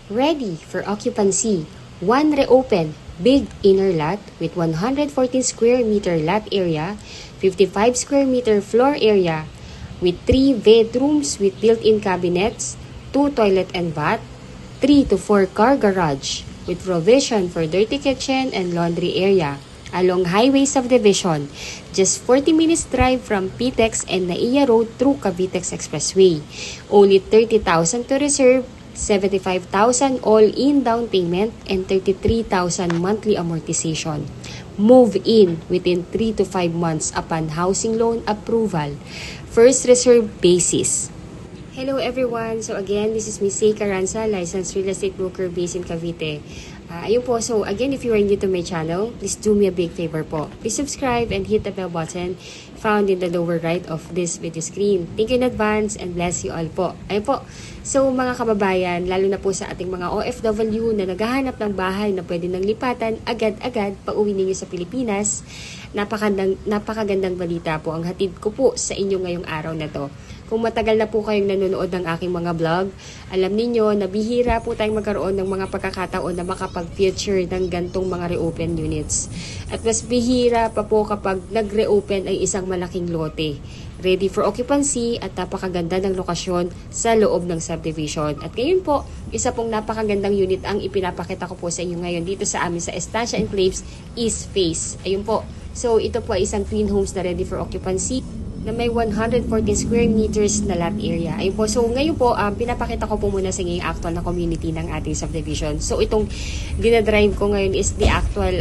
Ready for occupancy. One reopen, big inner lot with 114 square meter lot area, 55 square meter floor area, with 3 bedrooms with built-in cabinets, 2 toilet and bath, 3 to 4 car garage, with provision for dirty kitchen and laundry area, along highway subdivision, just 40 minutes drive from PTEX and Naiya Road through Cavitex Expressway. Only 30,000 to reserve, 75,000 all-in down payment, and 33,000 monthly amortization. Move in within 3 to 5 months upon housing loan approval. First reserve basis. Hello everyone! So again, this is Miss Say Caranza, licensed real estate broker based in Cavite. Ayun po, so again, if you are new to my channel, please do me a big favor po. Please subscribe and hit the bell button found in the lower right of this video screen. Thank you in advance and bless you all po. Ayun po, so mga kababayan, lalo na po sa ating mga OFW na naghahanap ng bahay na pwede nang lipatan agad-agad pa uwi ninyo sa Pilipinas, napakagandang balita po ang hatid ko po sa inyo ngayong araw na to. Kung matagal na po kayong nanonood ng aking mga vlog, alam niyo na bihira po tayong magkaroon ng mga pagkakataon na makapag-feature ng gantong mga reopen units. At mas bihira pa po kapag nag-reopen ay isang malaking lote. Ready for occupancy at napakaganda ng lokasyon sa loob ng subdivision. At ngayon po, isa pong napakagandang unit ang ipinapakita ko po sa inyo ngayon dito sa amin sa Estancia Enclaves East Face. Ayun po. So ito po ay isang twin homes na ready for occupancy na may 140 square meters na lot area. Ayun po. So, ngayon po, pinapakita ko po muna sa inyo yung actual na community ng ating subdivision. So, itong dinadrive ko ngayon is the actual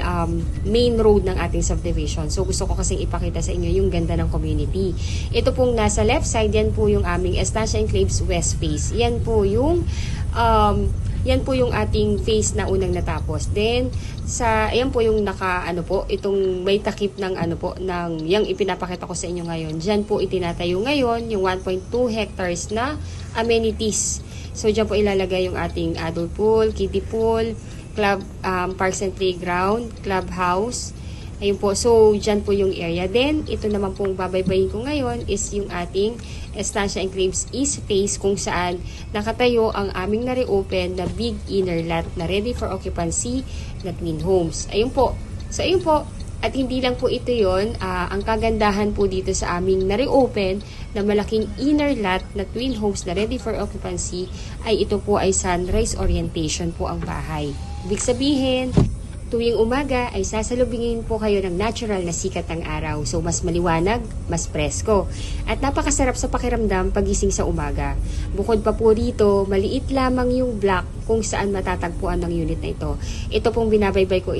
main road ng ating subdivision. So, gusto ko kasing ipakita sa inyo yung ganda ng community. Ito pong nasa left side, yan po yung aming Estancia Enclaves West Face. Yan po yung ating face na unang natapos. Then, ayan po yung itong may takip ng yung ipinapakita ko sa inyo ngayon. Diyan po itinatayo ngayon yung 1.2 hectares na amenities. So, diyan po ilalagay yung ating adult pool, kiddie pool, club, parks and playground, clubhouse. Ayun po. So, dyan po yung area. Then, ito naman pong babaybayin ko ngayon is yung ating Estancia Enclaves East Face kung saan nakatayo ang aming na-reopen na big inner lot na ready for occupancy na twin homes. Ayun po. So, ayun po. At hindi lang po ito yon, ang kagandahan po dito sa aming na-reopen na malaking inner lot na twin homes na ready for occupancy ay ito po ay sunrise orientation po ang bahay. Ibig sabihin, tuwing umaga ay sasalubingin po kayo ng natural na sikat ng araw. So, mas maliwanag, mas presko. At napakasarap sa pakiramdam pagising sa umaga. Bukod pa po rito, maliit lamang yung block kung saan matatagpuan ng unit na ito. Ito pong binabaybay ko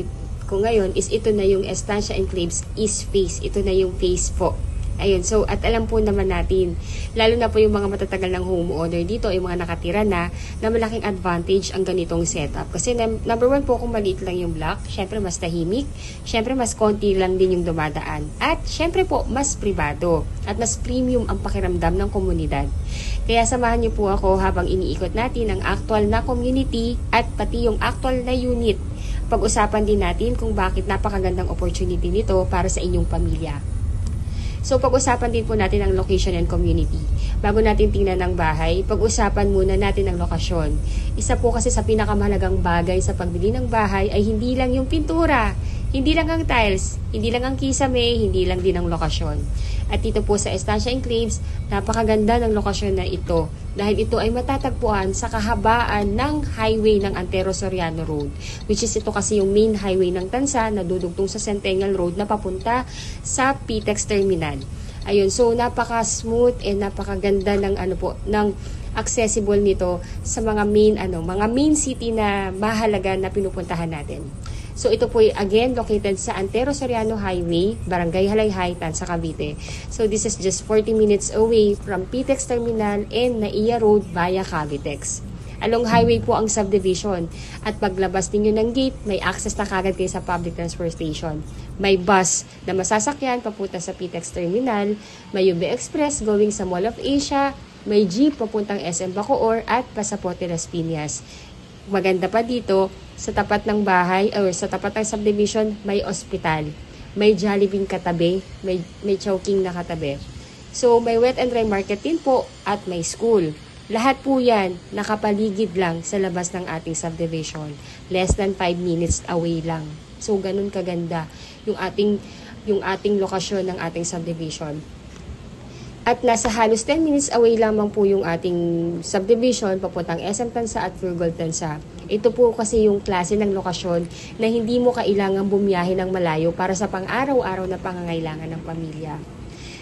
ngayon is ito na yung Estancia Enclaves East Face. Ito na yung face po. Ayun, so at alam po naman natin, lalo na po yung mga matatagal ng homeowner dito, yung mga nakatira na malaking advantage ang ganitong setup. Kasi number one po, kung maliit lang yung block, syempre mas tahimik, syempre mas konti lang din yung dumadaan. At syempre po, mas privado at mas premium ang pakiramdam ng komunidad. Kaya samahan niyo po ako habang iniikot natin ang actual na community at pati yung actual na unit. Pag-usapan din natin kung bakit napakagandang opportunity nito para sa inyong pamilya. So, pag-usapan din po natin ang location and community. Bago natin tingnan ang bahay, pag-usapan muna natin ang lokasyon. Isa po kasi sa pinakamahalagang bagay sa pagbili ng bahay ay hindi lang yung pintura, hindi lang ang tiles, hindi lang ang kisame, hindi lang din ang lokasyon. At dito po sa Estancia Enclaves, napakaganda ng lokasyon na ito dahil ito ay matatagpuan sa kahabaan ng highway ng Antero Soriano Road, which is ito kasi yung main highway ng Tansa na dudugtong sa Centennial Road na papunta sa PTEX Terminal. Ayun, so napaka-smooth and napakaganda ng ng accessible nito sa mga main city na mahalaga na pinupuntahan natin. So ito po again located sa Antero Soriano Highway, Barangay Halayhay, Tansa, Cavite. So this is just 40 minutes away from PTEX Terminal and Naiya Road via Cavitex. Along highway po ang subdivision at paglabas ninyo ng gate, may access na kagad kayo sa public transport station. May bus na masasakyan papunta sa PTEX Terminal, may UB Express going sa Mall of Asia, may jeep papuntang SM Bacoor at Pasaporte Las Piñas. Maganda pa dito, sa tapat ng bahay or sa tapat ng subdivision, may ospital. May Jollibee katabi, may Chowking na katabi. So, may wet and dry market din po at may school. Lahat po yan nakapaligid lang sa labas ng ating subdivision. Less than 5 minutes away lang. So ganun kaganda yung ating lokasyon ng ating subdivision. At nasa halos 10 minutes away lamang po yung ating subdivision papuntang SM Tansa at Furgol Tansa. Ito po kasi yung klase ng lokasyon na hindi mo kailangang bumiyahe ng malayo para sa pang-araw-araw na pangangailangan ng pamilya.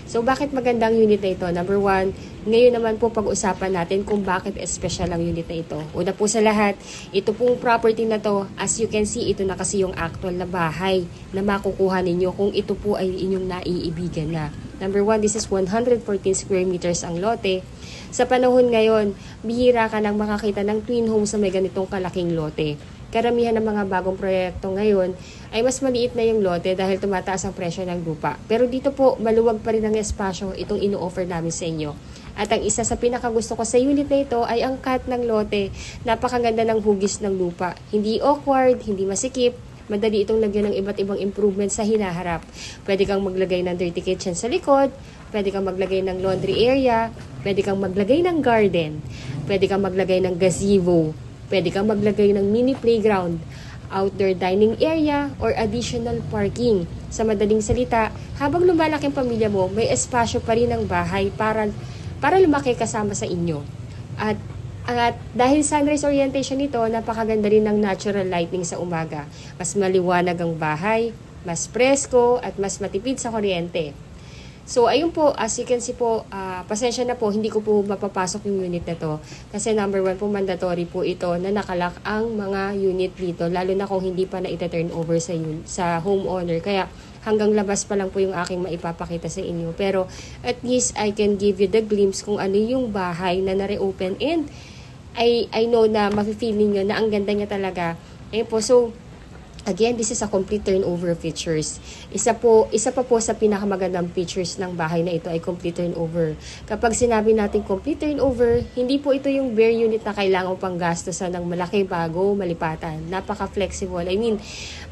So, bakit magandang unit na ito? Number one, ngayon naman po pag-usapan natin kung bakit special ang unit na ito. Una po sa lahat, ito pong property na to, as you can see, ito na kasi yung actual na bahay na makukuha ninyo kung ito po ay inyong naiibigan na. Number one, this is 114 square meters ang lote. Sa panahon ngayon, bihira ka nang makakita ng twin home sa may ganitong kalaking lote. Karamihan ng mga bagong proyekto ngayon ay mas maliit na yung lote dahil tumataas ang presyo ng lupa. Pero dito po, maluwag pa rin ang espasyo itong ino-offer namin sa inyo. At ang isa sa pinakagusto ko sa unit na ito ay ang cut ng lote. Napakaganda ng hugis ng lupa. Hindi awkward, hindi masikip. Madali itong lagyan ng iba't ibang improvements sa hinaharap. Pwede kang maglagay ng dirty kitchen sa likod, pwede kang maglagay ng laundry area, pwede kang maglagay ng garden, pwede kang maglagay ng gazebo, pwede kang maglagay ng mini playground, outdoor dining area, or additional parking. Sa madaling salita, habang lumalaki ang pamilya mo, may espasyo pa rin ang bahay para lumaki kasama sa inyo. At dahil sunrise orientation nito, napakaganda rin ng natural lighting sa umaga. Mas maliwanag ang bahay, mas presko, at mas matipid sa kuryente. So, ayun po, as you can see po, pasensya na po, hindi ko po mapapasok yung unit na to. Kasi number one po, mandatory po ito na nakalock ang mga unit dito, lalo na kung hindi pa na ita-turn over sa homeowner. Kaya, hanggang labas pa lang po yung aking maipapakita sa inyo. Pero, at least, I can give you the glimpse kung ano yung bahay na nare-open. And, I know na mafe-feel ninyo na ang ganda niya talaga. Ayun po, so, again, this is a complete turnover features. Isa pa po sa pinakamagandang features ng bahay na ito ay complete turnover. Kapag sinabi natin complete turnover, hindi po ito yung bare unit na kailangan pang gastusan ng malaki bago malipatan. Napaka-flexible. I mean,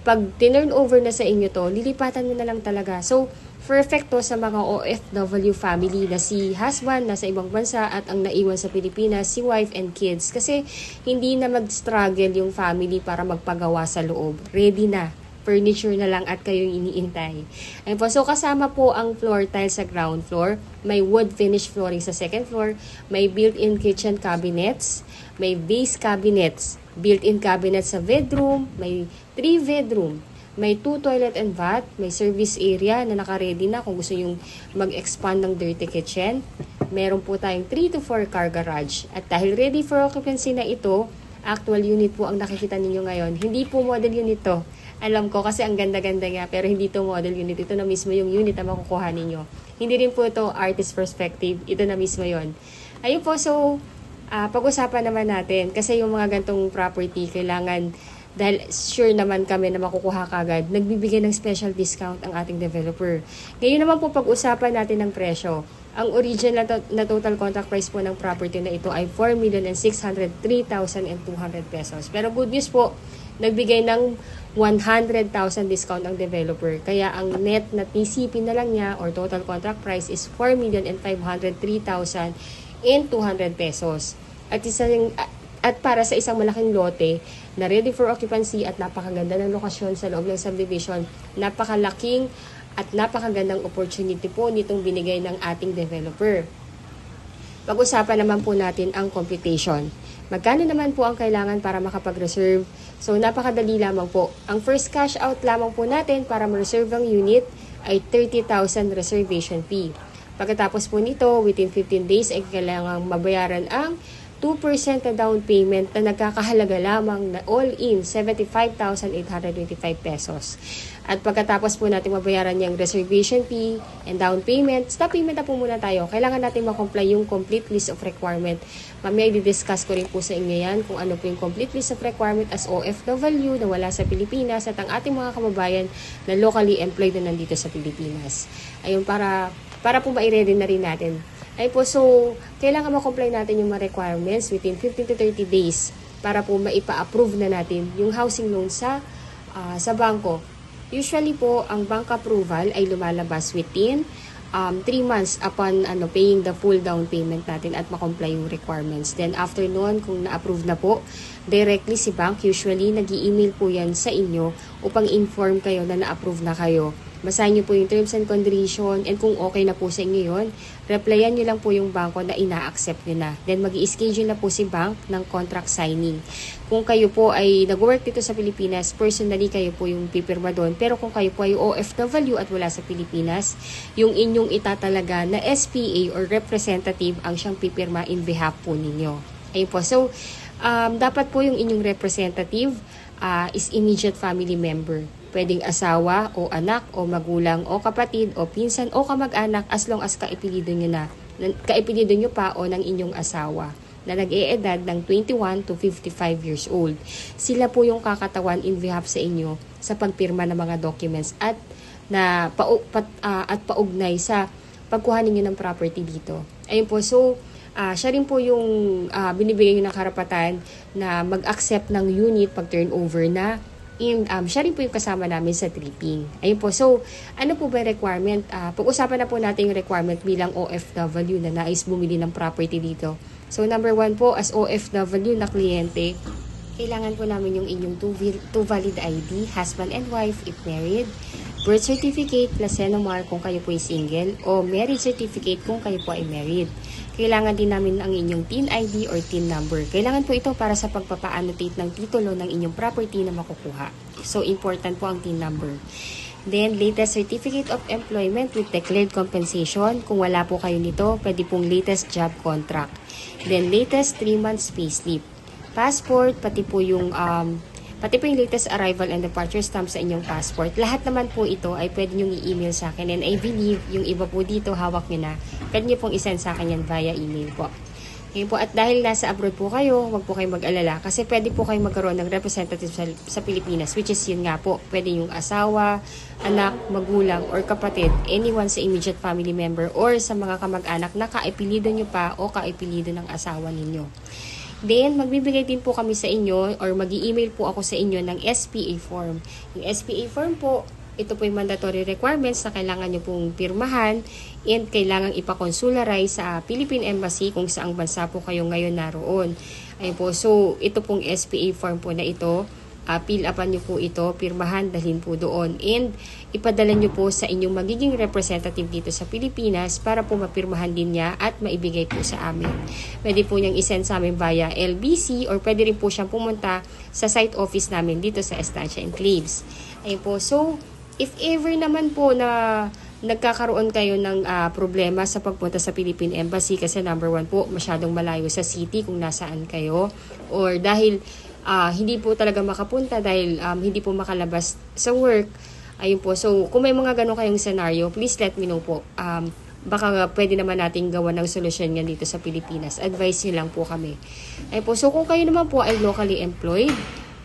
pag turnover na sa inyo to, lilipatan mo na lang talaga. So, perfect to sa mga OFW family na si husband nasa ibang bansa at ang naiwan sa Pilipinas, si wife and kids. Kasi hindi na mag-struggle yung family para magpagawa sa loob. Ready na. Furniture na lang at kayong iniintay. Ayun po. So, kasama po ang floor tile sa ground floor. May wood finish flooring sa second floor. May built-in kitchen cabinets. May vase cabinets. Built-in cabinets sa bedroom. May 3 bedroom. May 2 toilet and bath, may service area na naka-ready na kung gusto yung mag-expand ng dirty kitchen. Meron po tayong 3 to 4 car garage. At dahil ready for occupancy na ito, actual unit po ang nakikita ninyo ngayon. Hindi po model unit to. Alam ko kasi ang ganda-ganda nga, pero hindi to model unit. Ito na mismo yung unit na makukuha ninyo. Hindi rin po ito artist perspective. Ito na mismo yon. Ayun po, so pag-usapan naman natin. Kasi yung mga gantong property, kailangan dahil sure naman kami na makukuha kagad, nagbibigay ng special discount ang ating developer. Ngayon naman po pag-usapan natin ng presyo. Ang original na total contract price po ng property na ito ay 4,603,200 pesos. Pero good news po, nagbigay ng 100,000 discount ang developer. Kaya ang net na TCP na lang niya or total contract price is 4,503,200 pesos. At para sa isang malaking lote na ready for occupancy at napakaganda ng lokasyon sa loob ng subdivision, napakalaking at napakagandang opportunity po nitong binigay ng ating developer. Pag-usapan naman po natin ang computation. Magkano naman po ang kailangan para makapag-reserve? So, napakadali lamang po. Ang first cash out lamang po natin para ma-reserve ang unit ay 30,000 reservation fee. Pagkatapos po nito, within 15 days ay kailangang mabayaran ang 2% na down payment na nagkakahalaga lamang na all-in 75,825 pesos. At pagkatapos po natin mabayaran yung reservation fee and down payment, stop payment na po muna tayo. Kailangan natin makomply yung complete list of requirement. Mamaya i-discuss ko rin po sa inyo yan kung ano po yung complete list of requirement as OFW na wala sa Pilipinas at ang ating mga kababayan na locally employed na nandito sa Pilipinas. Ayun, para po ma-ready na rin natin. Ay po, so, kailangan ma-comply natin yung mga requirements within 15 to 30 days para po maipa-approve na natin yung housing loan sa bangko. Usually po, ang bank approval ay lumalabas within 3 months upon paying the full down payment natin at makomply yung requirements. Then after noon, kung na-approve na po, directly si bank, usually nag-i-email po yan sa inyo upang inform kayo na na-approve na kayo. Basahin nyo po yung terms and condition, and kung okay na po sa inyo yun, replyan nyo lang po yung bangko na ina-accept nyo na. Then mag-i-schedule na po si bank ng contract signing. Kung kayo po ay nag-work dito sa Pilipinas, personally kayo po yung pipirma doon. Pero kung kayo po ay OFW at wala sa Pilipinas, yung inyong itatalaga na SPA or representative ang siyang pipirma in behalf po ninyo. Ayun po. So, dapat po yung inyong representative is immediate family member. Pwedeng asawa o anak o magulang o kapatid o pinsan o kamag-anak as long as kaipilido nyo pa o ng inyong asawa na nag-e-edad ng 21 to 55 years old. Sila po yung kakatawan in behalf sa inyo sa pagpirma ng mga documents at paugnay sa pagkuha ninyo ng property dito. Ayun po, so siya rin po yung binibigay nyo ng karapatan na mag-accept ng unit pag turnover na. Siya rin po yung kasama namin sa tripping. Ayun po. So, ano po ba requirement? Pag-usapan na po natin yung requirement bilang OFW na nais bumili ng property dito. So, number 1 po, as OFW na kliyente, kailangan po namin yung inyong two valid ID, husband and wife if married, birth certificate plus Senomar kung kayo po ay single, o marriage certificate kung kayo po ay married. Kailangan din namin ang inyong TIN ID or TIN number. Kailangan po ito para sa pagpapa-annotate ng titulo ng inyong property na makukuha. So, important po ang TIN number. Then, latest certificate of employment with declared compensation. Kung wala po kayo nito, pwede pong latest job contract. Then, latest 3 months payslip. Passport, pati po yung latest arrival and departure stamp sa inyong passport. Lahat naman po ito ay pwede nyo i-email sa akin. And I believe, yung iba po dito, hawak nyo na. Pwede nyo pong isend sa akin yan via email po. Ngayon po, at dahil nasa abroad po kayo, huwag po kayong mag-alala. Kasi pwede po kayong magkaroon ng representative sa Pilipinas, which is yun nga po. Pwede yung asawa, anak, magulang, or kapatid, anyone sa immediate family member, or sa mga kamag-anak na kaipilido nyo pa o kaipilido ng asawa ninyo. Then, magbibigay din po kami sa inyo or mag-i-email po ako sa inyo ng SPA form. Yung SPA form po, ito po yung mandatory requirements na kailangan nyo pong pirmahan and kailangan ipakonsularize sa Philippine Embassy kung saang bansa po kayo ngayon naroon. Ayun po, so ito pong SPA form po na ito, fill upan nyo po ito, pirmahan, dalhin po doon, and ipadala nyo po sa inyong magiging representative dito sa Pilipinas para po mapirmahan din niya at maibigay po sa amin. Pwede po niyang isend sa amin via LBC or pwede rin po siyang pumunta sa site office namin dito sa Estancia Enclaves. Ayun po, so if ever naman po na nagkakaroon kayo ng problema sa pagpunta sa Philippine Embassy kasi number 1 po, masyadong malayo sa city kung nasaan kayo, or dahil hindi po talaga makapunta dahil hindi po makalabas sa work. Ayun po. So, kung may mga ganun kayong scenario, please let me know po. Baka pwede naman natin gawa ng solusyon yan dito sa Pilipinas. Advice nyo lang po kami. Ayun po. So, kung kayo naman po ay locally employed,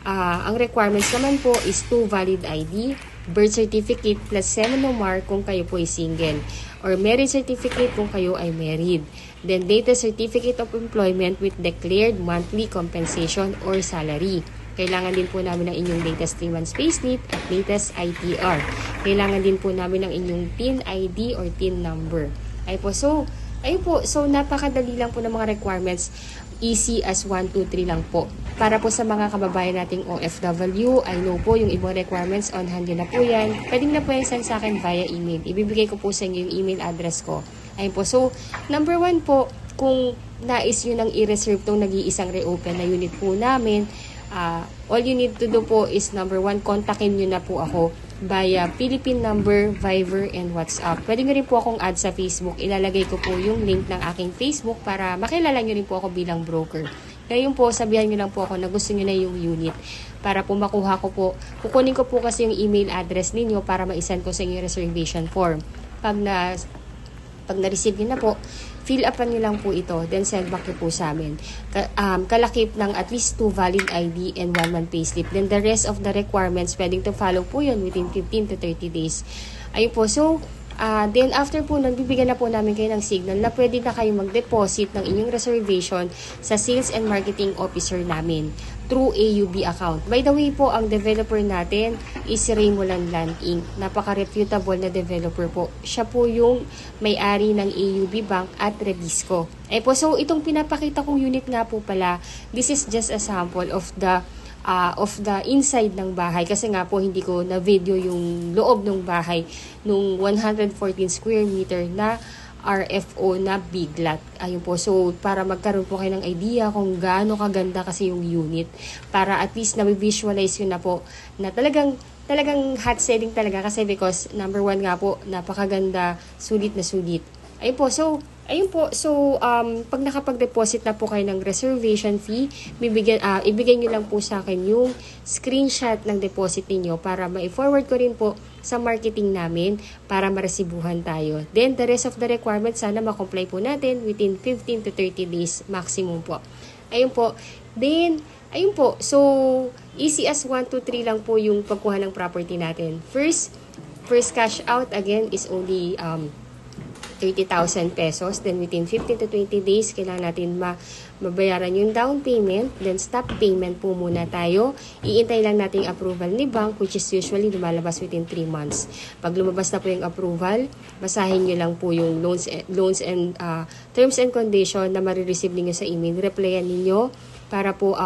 ang requirements naman po is 2 valid ID, birth certificate plus Senomar kung kayo po ay single, or marriage certificate kung kayo ay married. Then, latest certificate of employment with declared monthly compensation or salary. Kailangan din po namin ng inyong latest 3 months payslip at latest ITR. Kailangan din po namin ng inyong TIN ID or TIN number. Ayun po, so napakadali lang po ng mga requirements. Easy as 1, 2, 3 lang po. Para po sa mga kababayan nating OFW, I know po yung ibang requirements on hand na po yan. Pwede na po yung send sa akin via email. Ibibigay ko po sa inyo yung email address ko. Ayun po. So, number 1 po, kung nais nyo nang i-reserve tong nag-iisang reopen na unit po namin, all you need to do po is number 1, kontakin nyo na po ako via Philippine number, Viber, and WhatsApp. Pwede nyo rin po akong add sa Facebook. Ilalagay ko po yung link ng aking Facebook para makilala nyo rin po ako bilang broker. Ngayon po, sabihan nyo lang po ako na gusto nyo na yung unit para po makuha ko po. Kukunin ko po kasi yung email address ninyo para ma-send ko sa inyong reservation form. Pag na-receive nyo na po, fill upan nyo lang po ito, then send back nyo po sa amin. Kalakip ng at least 2 valid ID and 1 month payslip. Then the rest of the requirements, pwedeng to follow po yun within 15 to 30 days. Ayun po, so, then after po, nagbibigyan na po namin kayo ng signal na pwede na kayo mag-deposit ng inyong reservation sa sales and marketing officer namin. through AUB account. By the way po, ang developer natin is Raymoland Land Inc. Napaka-reputable na developer po. Siya po yung may-ari ng AUB Bank at Rebisco. Po, so itong pinapakita kong unit nga po pala, this is just a sample of the inside ng bahay, kasi nga po hindi ko na video yung loob ng bahay nung 114 square meter na RFO na big lot. Ayun po, so para magkaroon po kayo ng idea kung gaano kaganda kasi yung unit, para at least na-visualize yun na po na talagang hot selling talaga, kasi because number one nga po, napakaganda, sulit na sulit. Ayun po, so pag nakapag-deposit na po kayo ng reservation fee, ibigay nyo lang po sa akin yung screenshot ng deposit niyo para ma-forward ko rin po sa marketing namin para maresibuhan tayo. Then, the rest of the requirements, sana ma-comply po natin within 15 to 30 days maximum po. Ayun po. Then, ayun po, so easy as 1, 2, 3 lang po yung pagkuha ng property natin. First cash out again is only 30,000 pesos. Then within 15 to 20 days, kailangan natin mabayaran yung down payment. Then stop payment po muna tayo. Iintay lang natin yung approval ni bank, which is usually lumalabas within 3 months. Pag lumabas na po yung approval, basahin nyo lang po yung loans and terms and condition na marireceive ninyo sa email. Replyan ninyo para po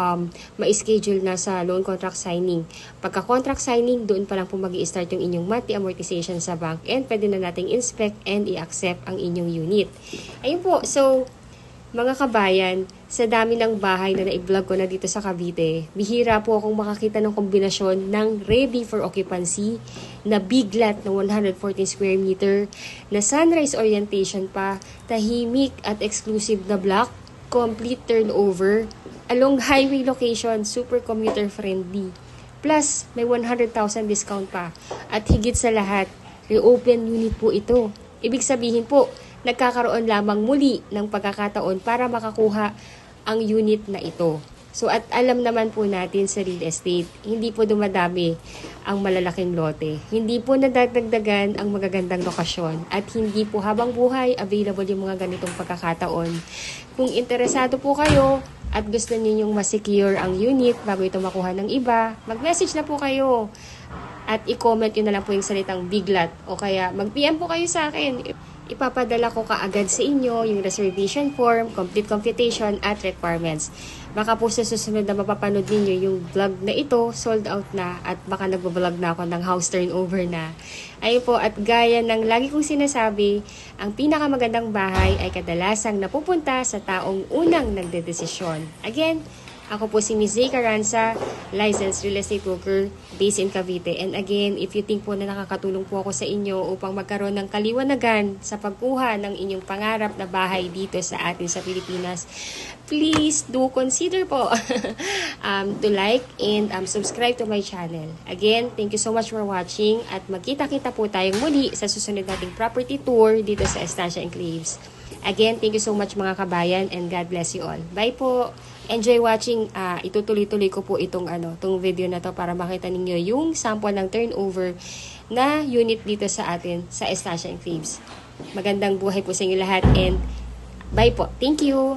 ma-schedule na sa loan contract signing. Pagka-contract signing, doon pa lang po mag-i-start yung inyong monthly amortization sa bank, and pwede na nating inspect and i-accept ang inyong unit. Ayun po, so mga kabayan, sa dami ng bahay na na-vlog ko na dito sa Cavite, bihira po akong makakita ng kombinasyon ng ready for occupancy na big lot na 114 square meter, na sunrise orientation pa, tahimik at exclusive na block, complete turnover, along highway location, super commuter friendly. Plus, may 100,000 discount pa. At higit sa lahat, reopen unit po ito. Ibig sabihin po, nagkakaroon lamang muli ng pagkakataon para makakuha ang unit na ito. So, at alam naman po natin sa real estate, hindi po dumadami ang malalaking lote. Hindi po nadadagdagan ang magagandang lokasyon. At hindi po habang buhay available yung mga ganitong pagkakataon. Kung interesado po kayo at gusto niyo yung ma-secure ang unit bago ito makuha ng iba, mag-message na po kayo. At i-comment yun na lang po yung salitang big lot. O kaya mag-PM po kayo sa akin. Ipapadala ko kaagad sa inyo yung reservation form, complete computation at requirements. Baka po sa susunod na mapapanood ninyo yung vlog na ito, sold out na, at baka nagbablog na ako ng house turnover na. Ayun po, at gaya ng lagi kong sinasabi, ang pinakamagandang bahay ay kadalasang napupunta sa taong unang nagdedesisyon. Again, ako po si Ms. Zay Caranza, licensed real estate broker based in Cavite. And again, if you think po na nakakatulong po ako sa inyo upang magkaroon ng kaliwanagan sa pagkuha ng inyong pangarap na bahay dito sa atin sa Pilipinas, please do consider po to like and subscribe to my channel. Again, thank you so much for watching, at magkita-kita po tayong muli sa susunod nating property tour dito sa Estancia Enclaves. Again, thank you so much mga kabayan, and God bless you all. Bye po! Enjoy watching. Itutuloy-tuloy ko po itong video na to para makita ninyo yung sample ng turnover na unit dito sa atin sa Estancia Enclaves. Magandang buhay po sa inyo lahat, and bye po. Thank you!